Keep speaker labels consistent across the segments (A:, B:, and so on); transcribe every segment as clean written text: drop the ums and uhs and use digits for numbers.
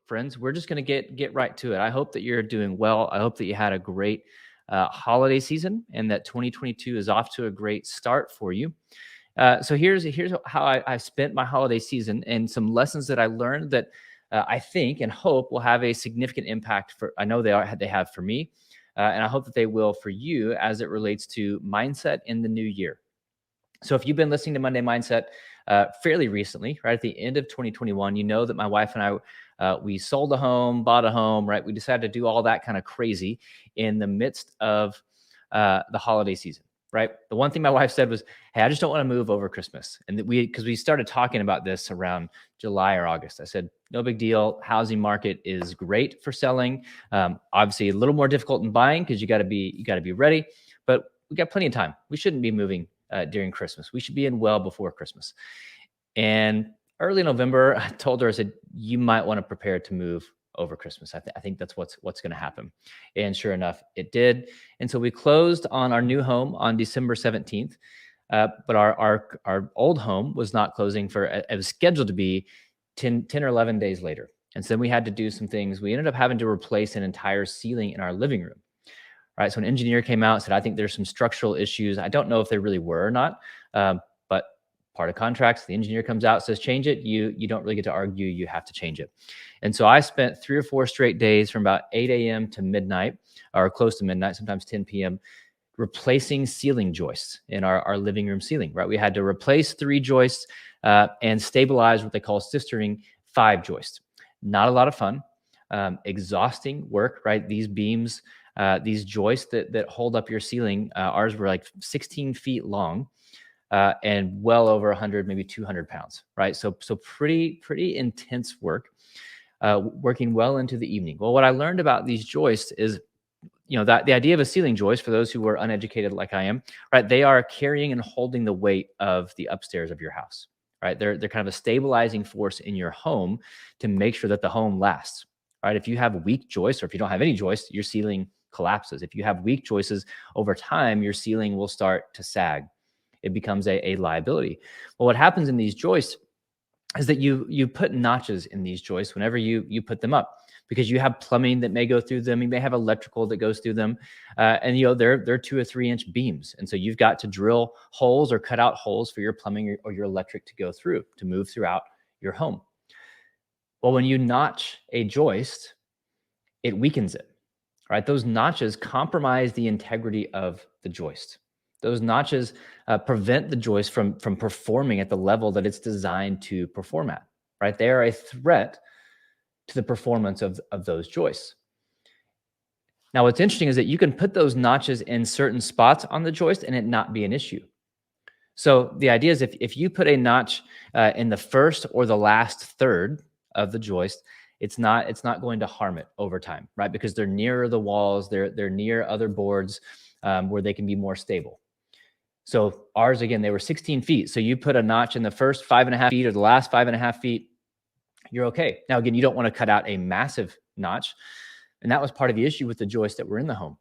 A: friends, we're just going to get right to it. I hope that you're doing well. I hope that you had a great holiday season and that 2022 is off to a great start for you. So here's how I spent my holiday season and some lessons that I learned that I think and hope will have a significant impact for. I know they have for me, and I hope that they will for you as it relates to mindset in the new year. So if you've been listening to Monday Mindset fairly recently, right at the end of 2021, you know that my wife and I, we sold a home, bought a home, right? We decided to do all that kind of crazy in the midst of the holiday season, right? The one thing my wife said was, "Hey, I just don't want to move over Christmas." And because we started talking about this around July or August, I said, "No big deal. Housing market is great for selling. Obviously, a little more difficult in buying because you got to be ready, but we got plenty of time. We shouldn't be moving during Christmas. We should be in well before Christmas." And early November, I told her, I said, "You might want to prepare to move over Christmas. I think that's what's going to happen." And sure enough, it did. And so we closed on our new home on December 17th. But our old home was not closing for, it was scheduled to be 10 or 11 days later. And so then we had to do some things. We ended up having to replace an entire ceiling in our living room. Right. So an engineer came out and said, "I think there's some structural issues." I don't know if there really were or not, but part of contracts, the engineer comes out, says, "Change it." You don't really get to argue. You have to change it. And so I spent 3 or 4 straight days from about 8 a.m. to midnight or close to midnight, sometimes 10 p.m., replacing ceiling joists in our living room ceiling, right? We had to replace 3 joists and stabilize what they call sistering 5 joists. Not a lot of fun, exhausting work, right? These beams, these joists that hold up your ceiling, ours were like 16 feet long and well over 100, maybe 200 pounds, right? So pretty intense work, working well into the evening. Well, what I learned about these joists is, that the idea of a ceiling joist, for those who were uneducated like I am, right, they are carrying and holding the weight of the upstairs of your house, right? They're kind of a stabilizing force in your home to make sure that the home lasts, right? If you have weak joists, or if you don't have any joists, your ceiling collapses. If you have weak joists over time, your ceiling will start to sag. It becomes a liability. Well, what happens in these joists is that you put notches in these joists whenever you put them up, because you have plumbing that may go through them. You may have electrical that goes through them. And they're 2 or 3 inch beams. And so you've got to drill holes or cut out holes for your plumbing or your electric to go through, to move throughout your home. Well, when you notch a joist, it weakens it, right? Those notches compromise the integrity of the joist. Those notches prevent the joist from performing at the level that it's designed to perform at, right? They are a threat to the performance of those joists. Now, what's interesting is that you can put those notches in certain spots on the joist and it not be an issue. So the idea is, if you put a notch in the first or the last third of the joist, it's not going to harm it over time, right? Because they're nearer the walls, they're near other boards where they can be more stable. So ours, again, they were 16 feet. So you put a notch in the first 5.5 feet or the last 5.5 feet, you're okay. Now, again, you don't want to cut out a massive notch. And that was part of the issue with the joists that were in the home.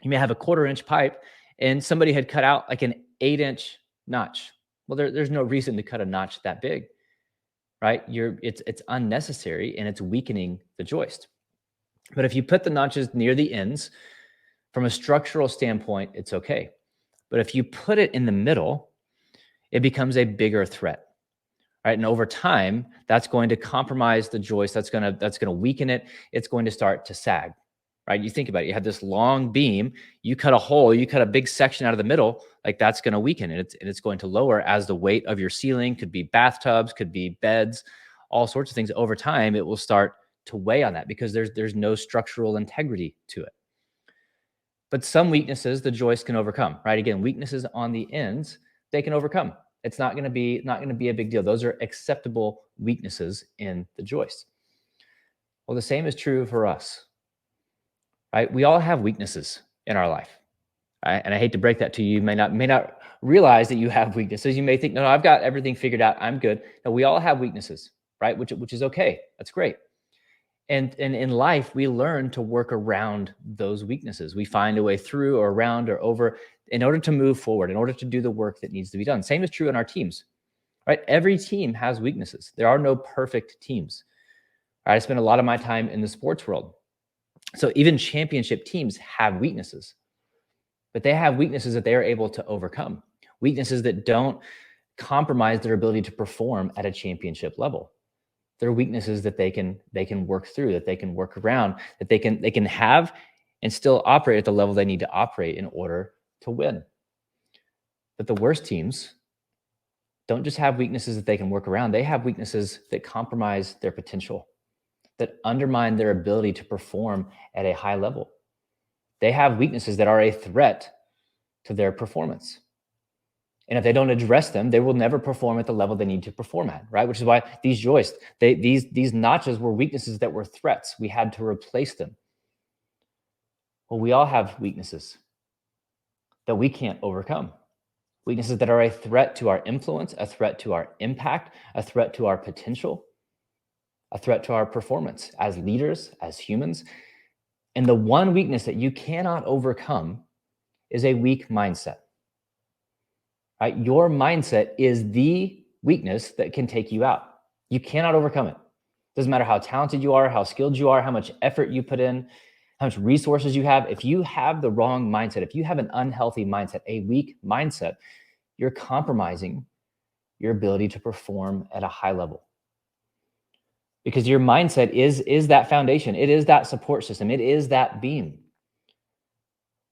A: You may have a 1/4 inch pipe and somebody had cut out like an 8-inch notch. Well, there's no reason to cut a notch that big, right? It's unnecessary and it's weakening the joist. But if you put the notches near the ends, from a structural standpoint, it's okay. But if you put it in the middle, it becomes a bigger threat, right? And over time, that's going to compromise the joist. That's going to weaken it. It's going to start to sag, right? You think about it. You have this long beam. You cut a hole. You cut a big section out of the middle. Like, that's going to weaken it. It's going to lower as the weight of your ceiling. Could be bathtubs, could be beds, all sorts of things. Over time, it will start to weigh on that because there's no structural integrity to it. But some weaknesses the joist can overcome, right? Again, weaknesses on the ends, they can overcome. It's not going to be a big deal. Those are acceptable weaknesses in the joist. Well, the same is true for us, right? We all have weaknesses in our life, right? And I hate to break that to you. You may not realize that you have weaknesses. You may think, no, I've got everything figured out. I'm good. No, we all have weaknesses, right? Which is okay. That's great. And in life, we learn to work around those weaknesses. We find a way through or around or over in order to move forward, in order to do the work that needs to be done. Same is true in our teams, right? Every team has weaknesses. There are no perfect teams, I spend a lot of my time in the sports world. So even championship teams have weaknesses, but they have weaknesses that they are able to overcome, weaknesses that don't compromise their ability to perform at a championship level. They're weaknesses that they can work through, that they can work around, that they can have and still operate at the level they need to operate in order to win. But the worst teams don't just have weaknesses that they can work around, they have weaknesses that compromise their potential, that undermine their ability to perform at a high level. They have weaknesses that are a threat to their performance. And if they don't address them, they will never perform at the level they need to perform at, right? Which is why these joists, these notches were weaknesses that were threats. We had to replace them. Well, we all have weaknesses that we can't overcome. Weaknesses that are a threat to our influence, a threat to our impact, a threat to our potential, a threat to our performance as leaders, as humans. And the one weakness that you cannot overcome is a weak mindset. Right? Your mindset is the weakness that can take you out. You cannot overcome it. Doesn't matter how talented you are, how skilled you are, how much effort you put in, how much resources you have. If you have the wrong mindset, if you have an unhealthy mindset, a weak mindset, you're compromising your ability to perform at a high level. Because your mindset is that foundation. It is that support system. It is that beam.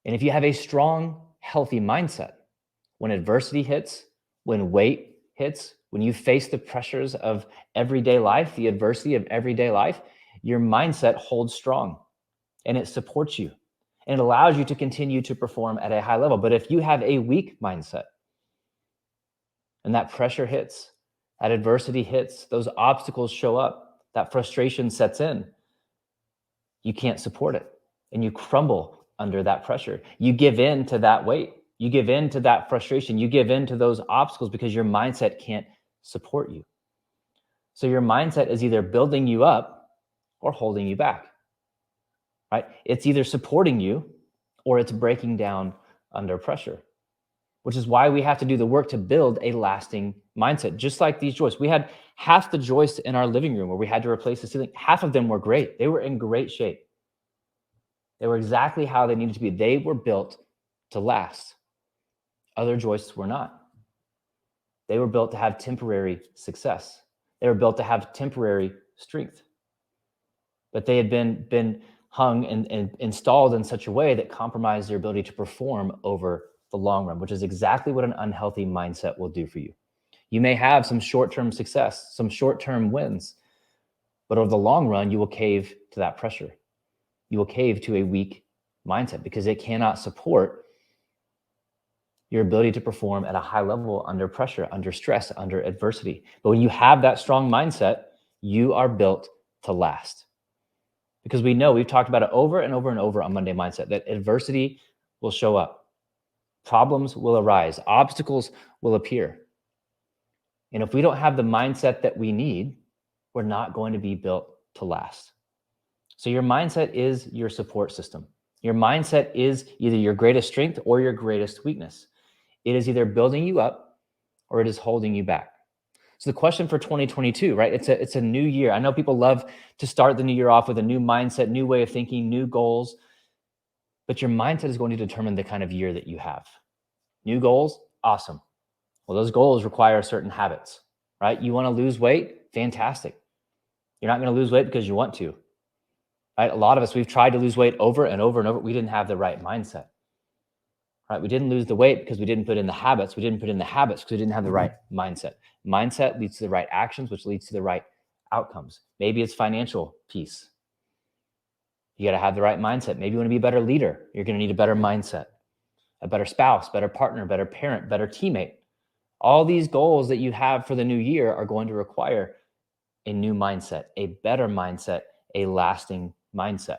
A: And if you have a strong, healthy mindset, when adversity hits, when weight hits, when you face the pressures of everyday life, the adversity of everyday life, your mindset holds strong and it supports you and it allows you to continue to perform at a high level. But if you have a weak mindset and that pressure hits, that adversity hits, those obstacles show up, that frustration sets in, you can't support it and you crumble under that pressure. You give in to that weight. You give in to that frustration. You give in to those obstacles because your mindset can't support you. So your mindset is either building you up or holding you back, right? It's either supporting you or it's breaking down under pressure, which is why we have to do the work to build a lasting mindset. Just like these joists, we had half the joists in our living room where we had to replace the ceiling. Half of them were great. They were in great shape. They were exactly how they needed to be. They were built to last. Other joists were not. They were built to have temporary success. They were built to have temporary strength. But they had been hung and installed in such a way that compromised their ability to perform over the long run, which is exactly what an unhealthy mindset will do for you. You may have some short-term success, some short-term wins, but over the long run, you will cave to that pressure. You will cave to a weak mindset because it cannot support your ability to perform at a high level under pressure, under stress, under adversity. But when you have that strong mindset, you are built to last. Because we know, we've talked about it over and over and over on Monday Mindset, that adversity will show up. Problems will arise. Obstacles will appear. And if we don't have the mindset that we need, we're not going to be built to last. So your mindset is your support system. Your mindset is either your greatest strength or your greatest weakness. It is either building you up or it is holding you back. So the question for 2022, right? It's a new year. I know people love to start the new year off with a new mindset, new way of thinking, new goals, but your mindset is going to determine the kind of year that you have. New goals, awesome. Well, those goals require certain habits, right? You want to lose weight? Fantastic. You're not going to lose weight because you want to, right? A lot of us, we've tried to lose weight over and over and over. We didn't have the right mindset. Right? We didn't lose the weight because we didn't put in the habits. We didn't put in the habits because we didn't have the right mindset. Mindset leads to the right actions, which leads to the right outcomes. Maybe it's financial piece. You got to have the right mindset. Maybe you want to be a better leader. You're going to need a better mindset, a better spouse, better partner, better parent, better teammate. All these goals that you have for the new year are going to require a new mindset, a better mindset, a lasting mindset.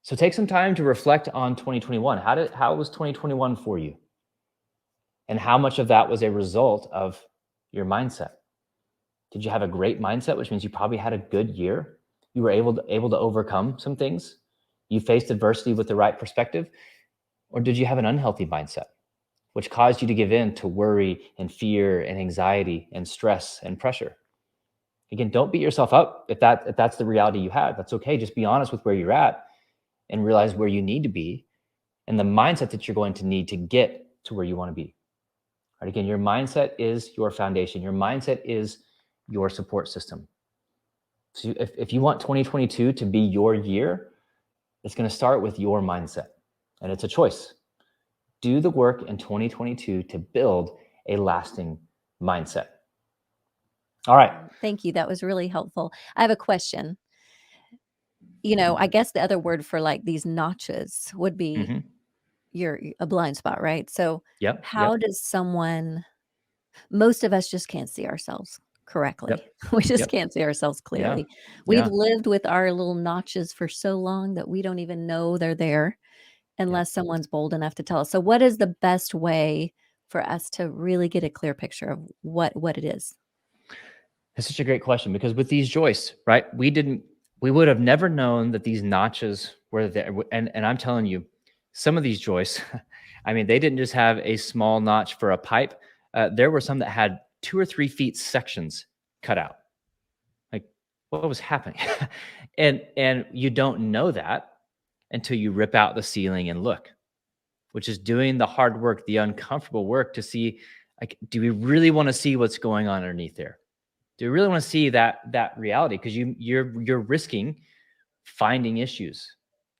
A: So take some time to reflect on 2021. How was 2021 for you? And how much of that was a result of your mindset? Did you have a great mindset, which means you probably had a good year? You were able to overcome some things? You faced adversity with the right perspective? Or did you have an unhealthy mindset, which caused you to give in to worry and fear and anxiety and stress and pressure? Again, don't beat yourself up if that's the reality you have. That's okay. Just be honest with where you're at and realize where you need to be and the mindset that you're going to need to get to where you want to be. Right? Again, your mindset is your foundation. Your mindset is your support system. So if you want 2022 to be your year, it's going to start with your mindset. And it's a choice. Do the work in 2022 to build a lasting mindset. All right.
B: Thank you. That was really helpful. I have a question. I guess the other word for like these notches would be a blind spot, right? So how does someone, most of us just can't see ourselves correctly. We just can't see ourselves clearly. We've lived with our little notches for so long that we don't even know they're there unless someone's bold enough to tell us. So what is the best way for us to really get a clear picture of what it is?
A: That's such a great question, because with these joists, right, we would have never known that these notches were there. And I'm telling you, some of these joists, I mean, they didn't just have a small notch for a pipe. There were some that had 2 or 3 feet sections cut out. Like, what was happening? and you don't know that until you rip out the ceiling and look, which is doing the hard work, the uncomfortable work to see, like, do we really want to see what's going on underneath there? Do you really want to see that reality? Because you're risking finding issues.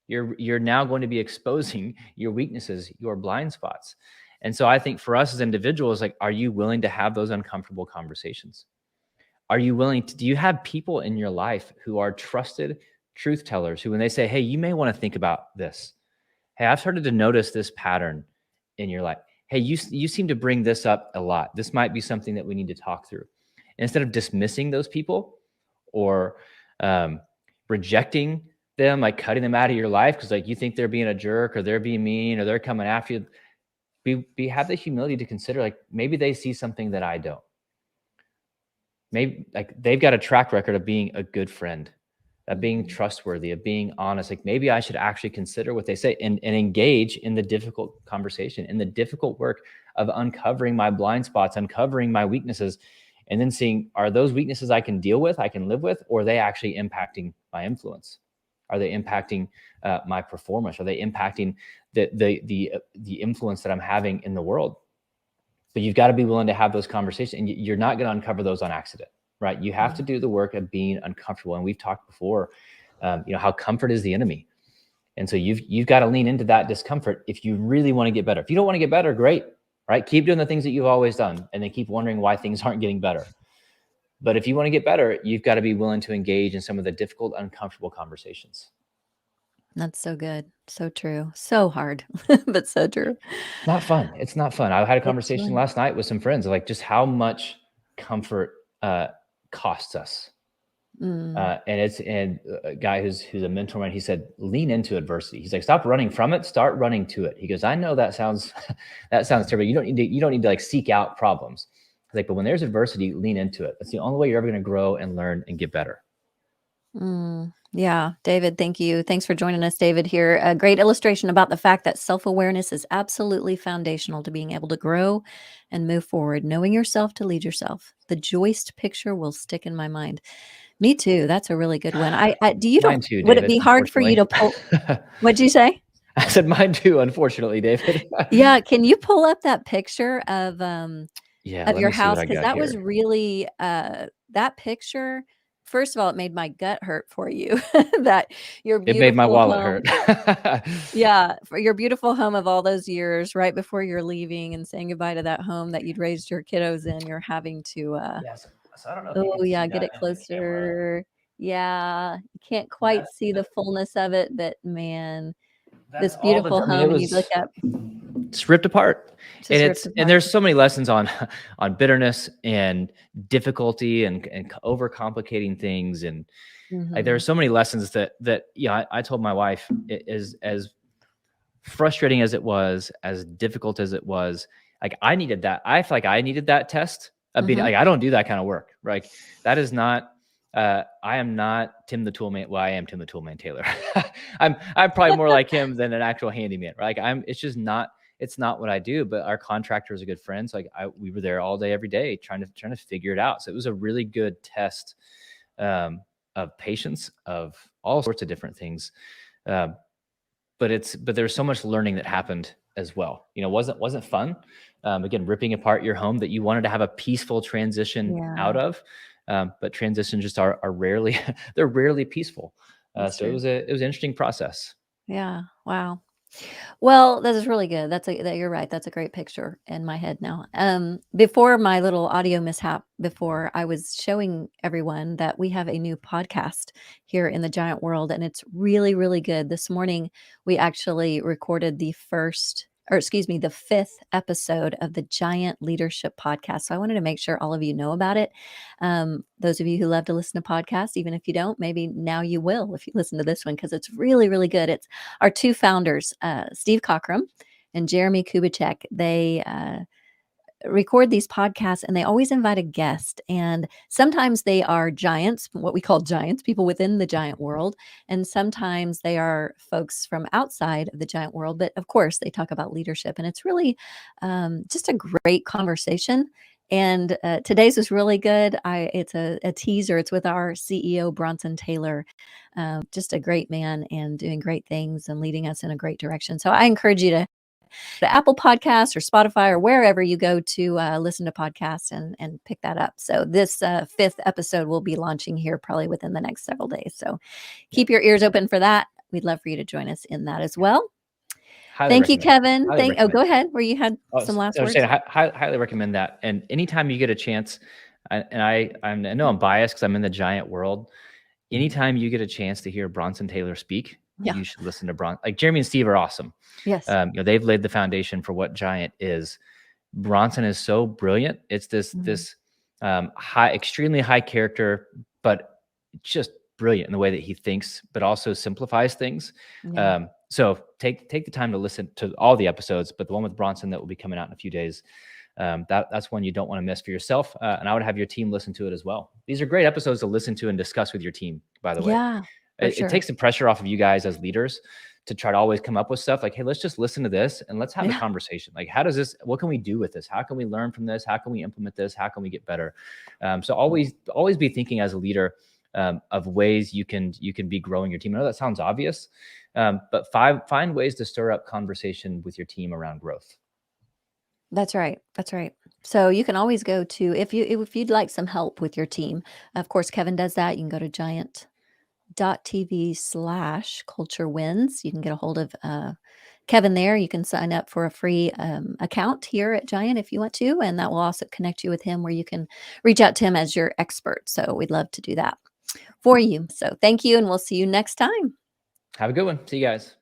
A: You're now going to be exposing your weaknesses, your blind spots. And so I think for us as individuals, like, are you willing to have those uncomfortable conversations? Are you willing to, do you have people in your life who are trusted truth tellers who, when they say, hey, you may want to think about this. Hey, I've started to notice this pattern in your life. Hey, you seem to bring this up a lot. This might be something that we need to talk through. Instead of dismissing those people or rejecting them, like cutting them out of your life because like you think they're being a jerk or they're being mean or they're coming after you, have the humility to consider, like, maybe they see something that I don't. Maybe like they've got a track record of being a good friend, of being trustworthy, of being honest. Like, maybe I should actually consider what they say and engage in the difficult conversation, in the difficult work of uncovering my blind spots, uncovering my weaknesses, and then seeing, are those weaknesses I can deal with, I can live with, or are they actually impacting my influence? Are they impacting my performance? Are they impacting the influence that I'm having in the world? But you've got to be willing to have those conversations, and you're not going to uncover those on accident, right? You have to do the work of being uncomfortable. And we've talked before, how comfort is the enemy. And so you've got to lean into that discomfort if you really want to get better. If you don't want to get better, great. Right? Keep doing the things that you've always done and then keep wondering why things aren't getting better. But if you want to get better, you've got to be willing to engage in some of the difficult, uncomfortable conversations.
B: That's so good. So true. So hard, but so true.
A: Not fun. It's not fun. I had a conversation last night with some friends, like just how much comfort costs us. And a guy who's a mentor, man, he said, lean into adversity. He's like, stop running from it, start running to it. He goes, I know that sounds terrible. You don't need to like seek out problems. He's like, but when there's adversity, lean into it. That's the only way you're ever going to grow and learn and get better.
B: Yeah, David, thank you. Thanks for joining us, David, here. A great illustration about the fact that self-awareness is absolutely foundational to being able to grow and move forward. Knowing yourself to lead yourself. The joist picture will stick in my mind. Me too. That's a really good one.
A: Mine too,
B: would
A: David,
B: it be hard for you to pull? What'd you say?
A: I said mine too, unfortunately, David.
B: Yeah. Can you pull up that picture of your house? Because that was really that picture. First of all, it made my gut hurt for you. That your beautiful
A: it made my wallet
B: home,
A: hurt.
B: Yeah, for your beautiful home of all those years, right before you're leaving and saying goodbye to that home that you'd raised your kiddos in, you're having to.
A: Yes. So I don't know.
B: Oh yeah, get it closer. Yeah, you can't quite see the fullness of it, but man, this beautiful home, and you look up.
A: It's ripped apart. And there's so many lessons on bitterness and difficulty and overcomplicating things. And like, there are so many lessons that I told my wife, it is as frustrating as it was, as difficult as it was, like I needed that. I feel like I needed that test of being like, I don't do that kind of work. Right. That is not, I am not Tim the Toolman. Well, I am Tim the Toolman Taylor. I'm probably more like him than an actual handyman. Right? Like it's it's not what I do, but our contractor is a good friend. So we were there all day, every day, trying to figure it out. So it was a really good test of patience, of all sorts of different things. But there's so much learning that happened as well. Wasn't fun. Again, ripping apart your home that you wanted to have a peaceful transition out of. But transitions just are rarely, they're rarely peaceful. So it was an interesting process.
B: Yeah. Wow. Well, that is really good. You're right. That's a great picture in my head now. Before my little audio mishap, before I was showing everyone that we have a new podcast here in the giant world, and it's really, really good. This morning, we actually recorded the fifth episode of the Giant Leadership Podcast. So I wanted to make sure all of you know about it. Those of you who love to listen to podcasts, even if you don't, maybe now you will if you listen to this one, because it's really, really good. It's our two founders, Steve Cockram and Jeremy Kubicek. They record these podcasts, and they always invite a guest. And sometimes they are giants, what we call giants, people within the giant world. And sometimes they are folks from outside of the giant world. But of course, they talk about leadership. And it's really just a great conversation. And today's is really good. It's a teaser. It's with our CEO, Bronson Taylor. Just a great man and doing great things and leading us in a great direction. So I encourage you to Apple Podcasts or Spotify or wherever you go to listen to podcasts and pick that up. So this fifth episode will be launching here probably within the next several days. So keep your ears open for that. We'd love for you to join us in that as well. Thank you, Kevin. Go ahead. Where you had some last words.
A: I highly recommend that. And anytime you get a chance, I know I'm biased because I'm in the giant world. Anytime you get a chance to hear Bronson Taylor speak, you should listen to Bronson. Like Jeremy and Steve are awesome.
B: Yes.
A: They've laid the foundation for what Giant is. Bronson is so brilliant. It's this extremely high character, but just brilliant in the way that he thinks, but also simplifies things. Yeah. So take the time to listen to all the episodes, but the one with Bronson that will be coming out in a few days, that's one you don't want to miss for yourself. And I would have your team listen to it as well. These are great episodes to listen to and discuss with your team, by the way.
B: Yeah.
A: It takes the pressure off of you guys as leaders to try to always come up with stuff like, hey, let's just listen to this and let's have a conversation. Like, what can we do with this? How can we learn from this? How can we implement this? How can we get better? So always be thinking as a leader of ways you can be growing your team. I know that sounds obvious, but find ways to stir up conversation with your team around growth.
B: That's right. That's right. So you can always go to, if you'd like some help with your team, of course, Kevin does that. You can go to giant.tv/culture wins. You can get a hold of Kevin there. You can sign up for a free account here at Giant if you want to, and that will also connect you with him where you can reach out to him as your expert. So we'd love to do that for you. So thank you, and we'll see you next time.
A: Have a good one. See you guys.